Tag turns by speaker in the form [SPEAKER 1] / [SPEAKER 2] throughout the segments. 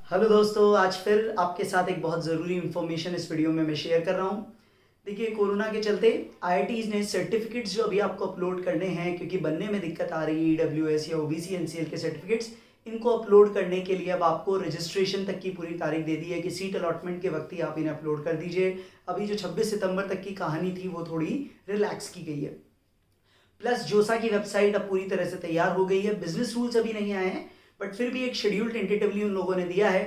[SPEAKER 1] Hello दोस्तों, आज फिर आपके साथ एक बहुत ज़रूरी इन्फॉर्मेशन इस वीडियो में मैं शेयर कर रहा हूँ। देखिए, कोरोना के चलते आईआईटीज़ ने सर्टिफिकेट्स जो अभी आपको अपलोड करने हैं, क्योंकि बनने में दिक्कत आ रही है ईडब्ल्यूएस या ओबीसी एनसीएल के सर्टिफिकेट्स, इनको अपलोड करने के लिए अब आपको रजिस्ट्रेशन तक की पूरी तारीख दे दी है कि सीट अलॉटमेंट के वक्त ही आप इन्हें अपलोड कर दीजिए। अभी जो 26 सितंबर तक की कहानी थी वो थोड़ी रिलैक्स की गई है। प्लस जोसा की वेबसाइट अब पूरी तरह से तैयार हो गई है। बिजनेस रूल्स अभी नहीं आए हैं, बट फिर भी एक शेड्यूल टेंटेटिवली उन लोगों ने दिया है।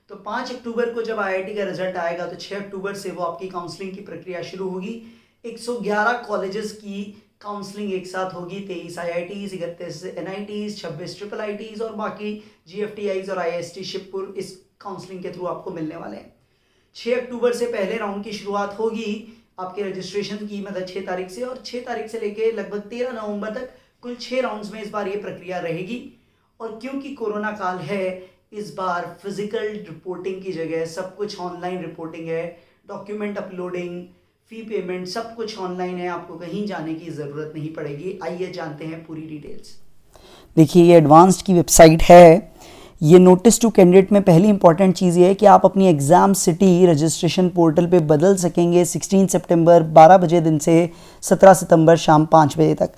[SPEAKER 1] तो 5 अक्टूबर को जब आईआईटी का रिजल्ट आएगा तो 6 अक्टूबर से वो आपकी काउंसलिंग की प्रक्रिया शुरू होगी। 111 कॉलेजेस की काउंसलिंग एक साथ होगी। 23 आईआईटीज, 31 एनआईटीज, 26 ट्रिपल आईटीज और बाकी जीएफटीआईज और आईएसटी शिवपुर इस काउंसलिंग के थ्रू आपको मिलने वाले हैं। 6 अक्टूबर से पहले राउंड की शुरुआत होगी आपके रजिस्ट्रेशन की, मतलब 6 तारीख से, और 6 तारीख से लेके लगभग 13 नवंबर तक कुल 6 राउंड्स में इस बार ये प्रक्रिया रहेगी। और क्योंकि कोरोना काल है, इस बार फिजिकल रिपोर्टिंग की जगह सब कुछ ऑनलाइन रिपोर्टिंग है। डॉक्यूमेंट अपलोडिंग, फी पेमेंट सब कुछ ऑनलाइन है, आपको कहीं जाने की ज़रूरत नहीं पड़ेगी। आइए जानते हैं पूरी डिटेल्स।
[SPEAKER 2] देखिए, ये एडवांस्ड की वेबसाइट है। ये नोटिस टू कैंडिडेट में पहली इंपॉर्टेंट चीज़ ये है कि आप अपनी एग्ज़ाम सिटी रजिस्ट्रेशन पोर्टल पे बदल सकेंगे 16 सितंबर 12 बजे दिन से 17 सितंबर शाम 5 बजे तक।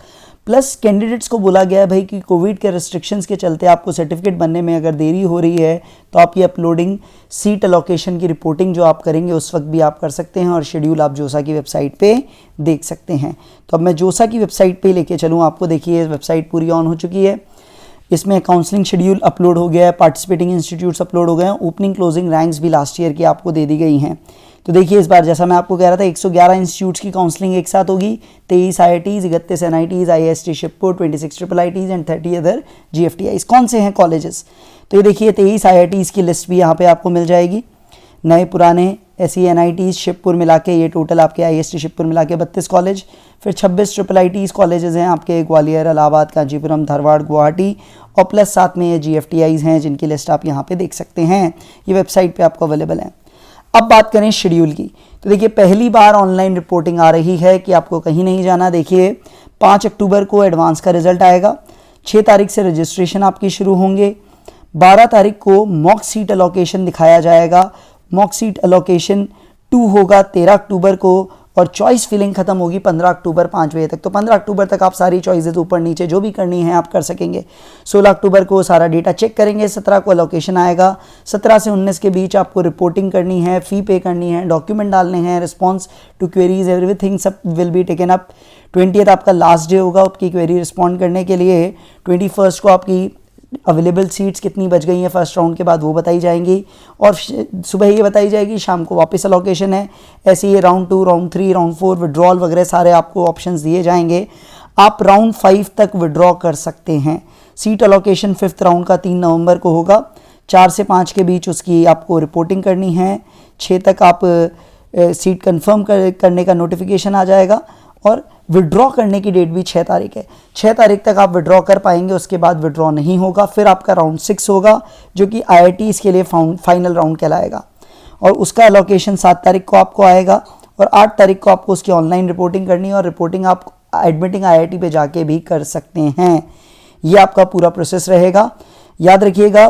[SPEAKER 2] प्लस कैंडिडेट्स को बोला गया है भाई कि कोविड के रेस्ट्रिक्शंस के चलते आपको सर्टिफिकेट बनने में अगर देरी हो रही है तो आप ये अपलोडिंग सीट अलोकेशन की रिपोर्टिंग जो आप करेंगे उस वक्त भी आप कर सकते हैं, और शेड्यूल आप जोसा की वेबसाइट पे देख सकते हैं। तो अब मैं जोसा की वेबसाइट पे लेके चलूँ आपको। देखिए, वेबसाइट पूरी ऑन हो चुकी है। इसमें काउंसलिंग शेड्यूल अपलोड हो गया है, पार्टिसिपेटिंग इंस्टीट्यूट्स अपलोड हो गए हैं, ओपनिंग क्लोजिंग रैंक्स भी लास्ट ईयर की आपको दे दी गई हैं। तो देखिए, इस बार जैसा मैं आपको कह रहा था 111 इंस्टीट्यूट्स की काउंसलिंग एक साथ होगी। 23 IITs, 31 NITs, IST Shibpur, 26 triple ITs and 30 other GFTIs. कौन से हैं कॉलेजेस? तो ये देखिए, 23 आईआईटीज़ की लिस्ट भी यहाँ पे आपको मिल जाएगी। नए पुराने ऐसी एनआईटीज़ शिवपुर मिला के ये टोटल आपके आईएसटी शिवपुर मिला के 32 कॉलेज। फिर 26 ट्रिपल आईटीज़ कॉलेजेस हैं आपके ग्वालियर, इलाहाबाद, कांचीपुरम, धारवाड़, गुवाहाटी, और प्लस साथ में ये जीएफटीआईज हैं जिनकी लिस्ट आप यहाँ पे देख सकते हैं। ये वेबसाइट पे आपको अवेलेबल है। अब बात करें शेड्यूल की, तो देखिए, पहली बार ऑनलाइन रिपोर्टिंग आ रही है कि आपको कहीं नहीं जाना। देखिए, 5 अक्टूबर को एडवांस का रिजल्ट आएगा। 6 तारीख से रजिस्ट्रेशन आपकी शुरू होंगे। 12 तारीख को मॉक सीट अलोकेशन दिखाया जाएगा। मॉक सीट अलोकेशन 2 होगा 13 अक्टूबर को, और चॉइस फिलिंग खत्म होगी 15 अक्टूबर 5 बजे तक। तो 15 अक्टूबर तक आप सारी चॉइसेस ऊपर नीचे जो भी करनी है आप कर सकेंगे। 16 अक्टूबर को सारा डेटा चेक करेंगे। 17 को अलोकेशन आएगा। 17 से 19 के बीच आपको रिपोर्टिंग करनी है, फ़ी पे करनी है, डॉक्यूमेंट डालने हैं, रिस्पॉन्स टू क्वेरीज, एवरीथिंग सब will be taken up. 20th आपका लास्ट डे होगा आपकी क्वेरी रिस्पॉन्ड करने के लिए। 21 को आपकी अवेलेबल सीट्स कितनी बच गई हैं फर्स्ट राउंड के बाद वो बताई जाएंगी, और सुबह ये बताई जाएगी, शाम को वापस अलोकेशन है। ऐसे ही राउंड 2, राउंड 3, राउंड 4 विड्रॉल वगैरह सारे आपको ऑप्शंस दिए जाएंगे। आप राउंड 5 तक विड्रॉ कर सकते हैं। सीट अलोकेशन 5th राउंड का 3 नवंबर को होगा। 4 से 5 के बीच उसकी आपको रिपोर्टिंग करनी है। 6 तक आप सीट कंफर्म करने का नोटिफिकेशन आ जाएगा, और विड्रॉ करने की डेट भी 6 तारीख है। 6 तारीख तक आप विड्रॉ कर पाएंगे, उसके बाद विड्रॉ नहीं होगा। फिर आपका राउंड 6 होगा जो कि आईआईटीज़ के लिए फाइनल राउंड कहलाएगा, और उसका अलोकेशन 7 तारीख को आपको आएगा, और 8 तारीख को आपको उसकी ऑनलाइन रिपोर्टिंग करनी है, और रिपोर्टिंग आप एडमिटिंग आईआईटी पे जाके भी कर सकते हैं। ये आपका पूरा प्रोसेस रहेगा। याद रखिएगा,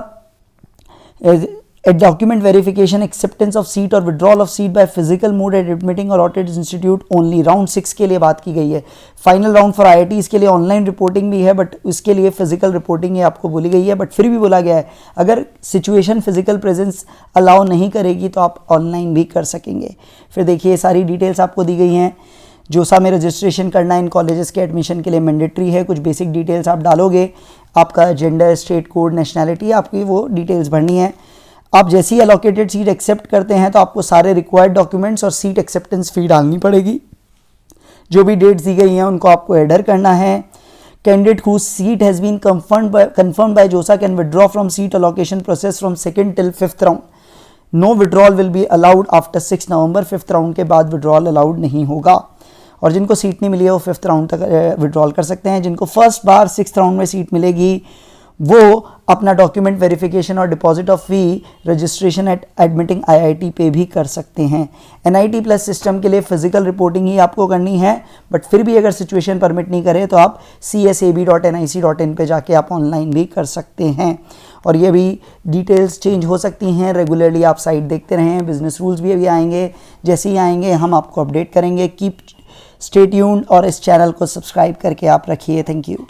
[SPEAKER 2] document verification, acceptance of seat और withdrawal of seat by physical mode at admitting or allotted institute only. Round 6 के लिए बात की गई है। फाइनल राउंड फॉर आईआईटीज़ के लिए ऑनलाइन रिपोर्टिंग भी है, बट उसके लिए फिजिकल रिपोर्टिंग ये आपको बोली गई है। बट फिर भी बोला गया है अगर सिचुएशन फिजिकल प्रेजेंस अलाउ नहीं करेगी तो आप ऑनलाइन भी कर सकेंगे। फिर देखिए, सारी डिटेल्स आपको दी गई हैं। जोसा में रजिस्ट्रेशन करना इन कॉलेजेस के एडमिशन के लिए मैंडेटरी है। कुछ बेसिक डिटेल्स आप डालोगे, आपका जेंडर, स्टेट कोड, नेशनैलिटी, आपकी वो डिटेल्स भरनी है। आप जैसी अलोकेटेड सीट एक्सेप्ट करते हैं तो आपको सारे रिक्वायर्ड डॉक्यूमेंट्स और सीट एक्सेप्टेंस फी डालनी पड़ेगी। जो भी डेट्स दी गई हैं उनको आपको एडर करना है। Candidate whose seat has been confirmed by JoSAA can withdraw from seat allocation process from 2nd till 5th round. No withdrawal will be allowed after 6 November. 5th round के बाद विड्रॉल अलाउड नहीं होगा, और जिनको सीट नहीं मिली है वो 5th राउंड तक विड्रॉल कर सकते हैं। जिनको फर्स्ट बार 6th राउंड में सीट मिलेगी वो अपना डॉक्यूमेंट वेरिफिकेशन और deposit of fee registration at admitting IIT पे भी कर सकते हैं। NIT प्लस सिस्टम के लिए फिजिकल रिपोर्टिंग ही आपको करनी है, बट फिर भी अगर सिचुएशन परमिट नहीं करे तो आप csab.nic.in पे जाके आप ऑनलाइन भी कर सकते हैं। और ये भी डिटेल्स चेंज हो सकती हैं, रेगुलरली आप साइट देखते रहें। बिजनेस रूल्स भी अभी आएंगे, जैसे ही आएंगे हम आपको अपडेट करेंगे। कीप स्टे ट्यून्ड और इस चैनल को सब्सक्राइब करके आप रखिए। Thank you.